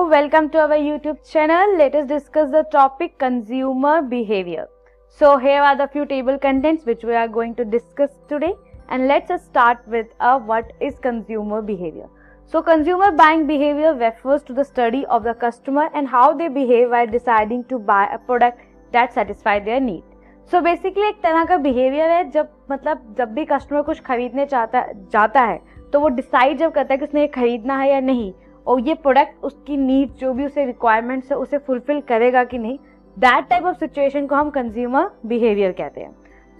welcome to our YouTube channel. Let us discuss the topic consumer behavior. So here are the few table contents which we are going to discuss today, and let's start with what is consumer behavior. So consumer buying behavior refers to the study of the customer and how they behave while deciding to buy a product that satisfy their need. So basically एक तरह का behavior है जब भी customer कुछ खरीदने जाता है तो वो डिसाइड जब करता है कि उसने ये खरीदना है या नहीं, और ये प्रोडक्ट उसकी नीड जो भी उसे रिक्वायरमेंट्स है उसे फुलफिल करेगा कि नहीं, दैट टाइप ऑफ सिचुएशन को हम कंज्यूमर बिहेवियर कहते हैं.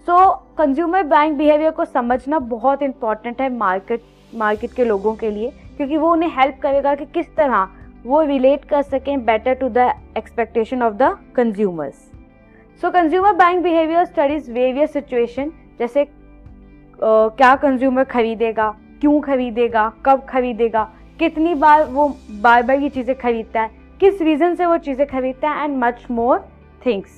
सो कंज्यूमर बाइंग बिहेवियर को समझना बहुत इंपॉर्टेंट है मार्केट के लोगों के लिए, क्योंकि वो उन्हें हेल्प करेगा कि किस तरह वो रिलेट कर सकें better to the expectation of the consumers. So consumer buying behaviour studies various situation, जैसे क्या कंज्यूमर खरीदेगा, क्यों खरीदेगा, कब खरीदेगा, कितनी बार वो बार ये चीज़ें खरीदता है, किस रीज़न से वो चीज़ें खरीदता है, and much more things.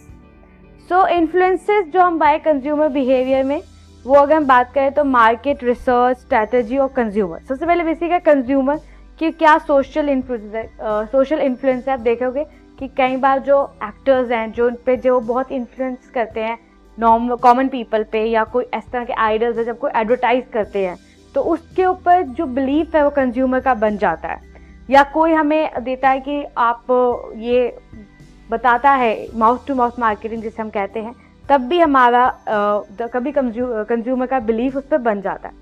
So influences जो हम बाय कंज्यूमर बिहेवियर में, वो अगर हम बात करें तो मार्केट, रिसर्च, स्ट्रैटेजी और कंज्यूमर. सबसे पहले बेसिक है कंज्यूमर कि क्या सोशल इन्फ्लुएंस है. सोशल इन्फ्लुएंस आप देखोगे कि कई बार जो एक्टर्स हैं जो उन पे जो बहुत इन्फ्लुएंस करते हैं नॉर्मल कॉमन पीपल पे, या कोई इस तरह के आइडल्स है जब कोई एडवर्टाइज करते हैं तो उसके ऊपर जो बिलीफ है वो कंज्यूमर का बन जाता है. या कोई हमें देता है कि आप ये बताता है, माउथ टू माउथ मार्केटिंग जिसे हम कहते हैं, तब भी हमारा कभी कंज्यूमर का बिलीफ उस पर बन जाता है.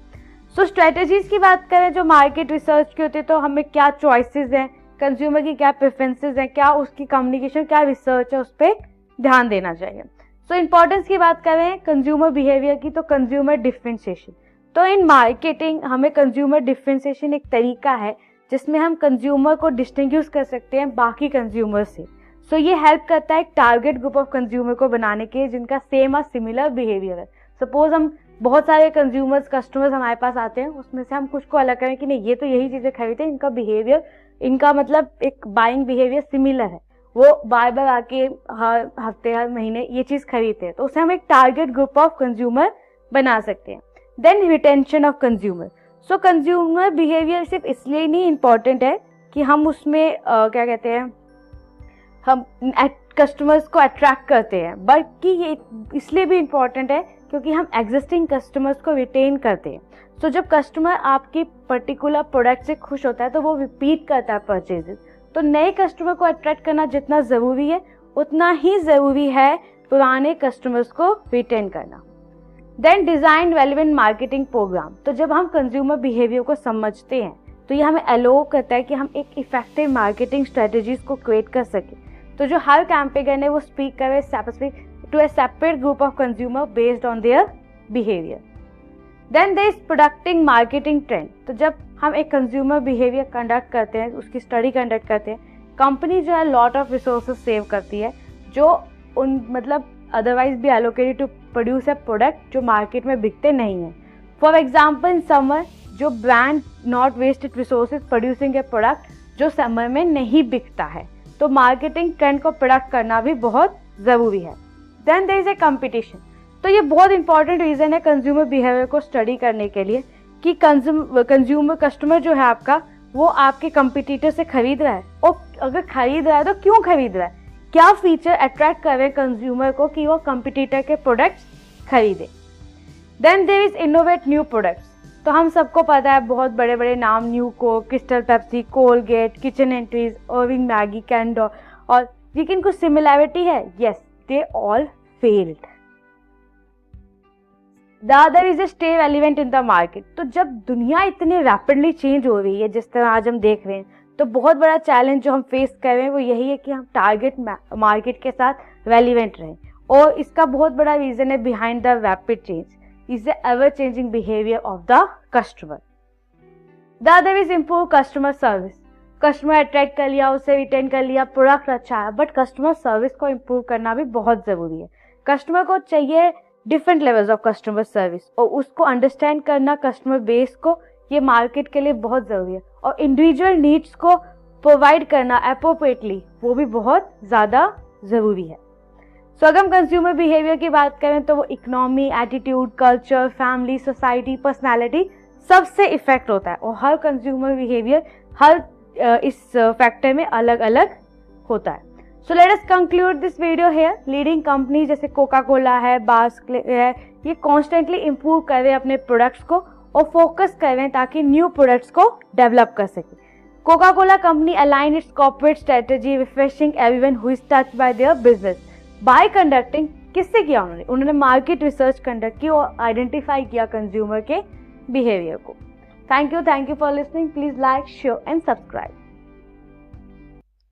सो स्ट्रेटजीज की बात करें जो मार्केट रिसर्च की होती है, तो हमें क्या चॉइसेस हैं, कंज्यूमर की क्या प्रेफरेंसेस हैं, क्या उसकी कम्युनिकेशन, क्या रिसर्च है, उस पर ध्यान देना चाहिए. सो इम्पोर्टेंस की बात करें कंज्यूमर बिहेवियर की, तो कंज्यूमर डिफरेंशिएशन. तो इन मार्केटिंग हमें कंज्यूमर डिफरेंशिएशन एक तरीका है जिसमें हम कंज्यूमर को डिस्टिंग्विश कर सकते हैं बाकी कंज्यूमर से. सो ये हेल्प करता है एक टारगेट ग्रुप ऑफ कंज्यूमर को बनाने के जिनका सेम और सिमिलर बिहेवियर है. सपोज हम बहुत सारे कस्टमर्स हमारे पास आते हैं, उसमें से हम कुछ को अलग करें कि नहीं ये तो यही चीज़ें खरीदते हैं, इनका बिहेवियर, इनका मतलब एक बाइंग बिहेवियर सिमिलर है, वो बार बार आके हर हफ्ते हर महीने ये चीज़ खरीदते हैं, तो उसे हम एक टारगेट ग्रुप ऑफ कंज्यूमर बना सकते हैं. Then retention of consumer. So consumer behaviour सिर्फ इसलिए नहीं इम्पॉर्टेंट है कि हम उसमें क्या कहते हैं, हम कस्टमर्स को अट्रैक्ट करते हैं, बल्कि ये इसलिए भी इम्पॉर्टेंट है क्योंकि हम एग्जिस्टिंग कस्टमर्स को रिटेन करते हैं. सो जब कस्टमर आपकी पर्टिकुलर प्रोडक्ट से खुश होता है तो वो रिपीट करता है परचेजेस. तो नए कस्टमर को अट्रैक्ट करना जितना ज़रूरी है उतना ही ज़रूरी है पुराने कस्टमर्स को रिटेन करना. Then design relevant marketing programme. तो जब हम कंज्यूमर बिहेवियर को समझते हैं तो ये हमें अलाउ करता है कि हम एक इफेक्टिव मार्केटिंग स्ट्रेटजीज को क्रिएट कर सकें. तो जो हर कैंपेन है वो स्पीक करे specific to a separate group of consumer based on their behaviour. Then there is predicting marketing trend. तो जब हम एक कंज्यूमर बिहेवियर कंडक्ट करते हैं, उसकी स्टडी कंडक्ट करते हैं, कंपनी जो है लॉट ऑफ रिसोर्सेज सेव करती है जो अदरवाइज भी allocated to produce a product जो मार्केट में बिकते नहीं हैं. फॉर एग्जाम्पल इन समर जो brand not wasted resources producing a product जो समर में नहीं बिकता है, तो मार्केटिंग ट्रेंड को प्रोडक्ट करना भी बहुत ज़रूरी है. Then there is a competition. तो ये बहुत इंपॉर्टेंट रीज़न है कंज्यूमर बिहेवियर को स्टडी करने के लिए कि कस्टमर जो है आपका वो आपके कंपिटिटर से खरीद रहा है, और अगर खरीद रहा है तो क्यों खरीद रहा है, क्या फीचर अट्रैक्ट कर रहे हैं कंज्यूमर को कि वो कंपिटिटर के प्रोडक्ट्स खरीदे. Then there is innovate new products. तो हम सबको पता है बहुत बड़े बड़े नाम, new Coke, crystal Pepsi, Colgate, kitchen entrees, अर्विंग मैगी, कैंडोर, और लेकिन कुछ सिमिलैरिटी है. Yes, they all failed. The other is stay relevant in the market. तो जब दुनिया इतनी रैपिडली चेंज हो रही है जिस तरह आज हम देख रहे हैं, तो बहुत बड़ा चैलेंज जो हम फेस कर रहे हैं वो यही है कि हम टारगेट मार्केट के साथ रेलिवेंट रहें. और इसका बहुत बड़ा रीज़न है behind the rapid change is the ever changing behaviour of the customer. The other is improve customer service. Customer attract कर लिया, उसे रिटेन कर लिया, प्रोडक्ट अच्छा है, बट कस्टमर सर्विस को इम्प्रूव करना भी बहुत ज़रूरी है. कस्टमर को चाहिए different levels of customer service, और उसको अंडरस्टैंड करना कस्टमर बेस को, ये मार्केट के लिए बहुत ज़रूरी है. और इंडिविजुअल नीड्स को प्रोवाइड करना अप्रोप्रिएटली वो भी बहुत ज़्यादा ज़रूरी है. सो अगर हम कंज्यूमर बिहेवियर की बात करें तो वो economy, attitude, culture, family, society, personality सबसे इफेक्ट होता है. और हर कंज्यूमर बिहेवियर हर इस फैक्टर में अलग अलग होता है। So let us conclude this video hair. Leading company जैसे कोका कोला है, बास्क है, ये कॉन्स्टेंटली इम्प्रूव कर रहे हैं अपने प्रोडक्ट्स को और फोकस कर रहे हैं ताकि न्यू प्रोडक्ट्स को डेवलप कर सके। Coca Cola company align it's corporate strategy refreshing everyone who is touched bye their business by conducting. किससे किया उन्होंने मार्केट रिसर्च कंडक्ट की और आइडेंटिफाई किया कंज्यूमर के बिहेवियर को। Thank you for listening. Please like, share and subscribe.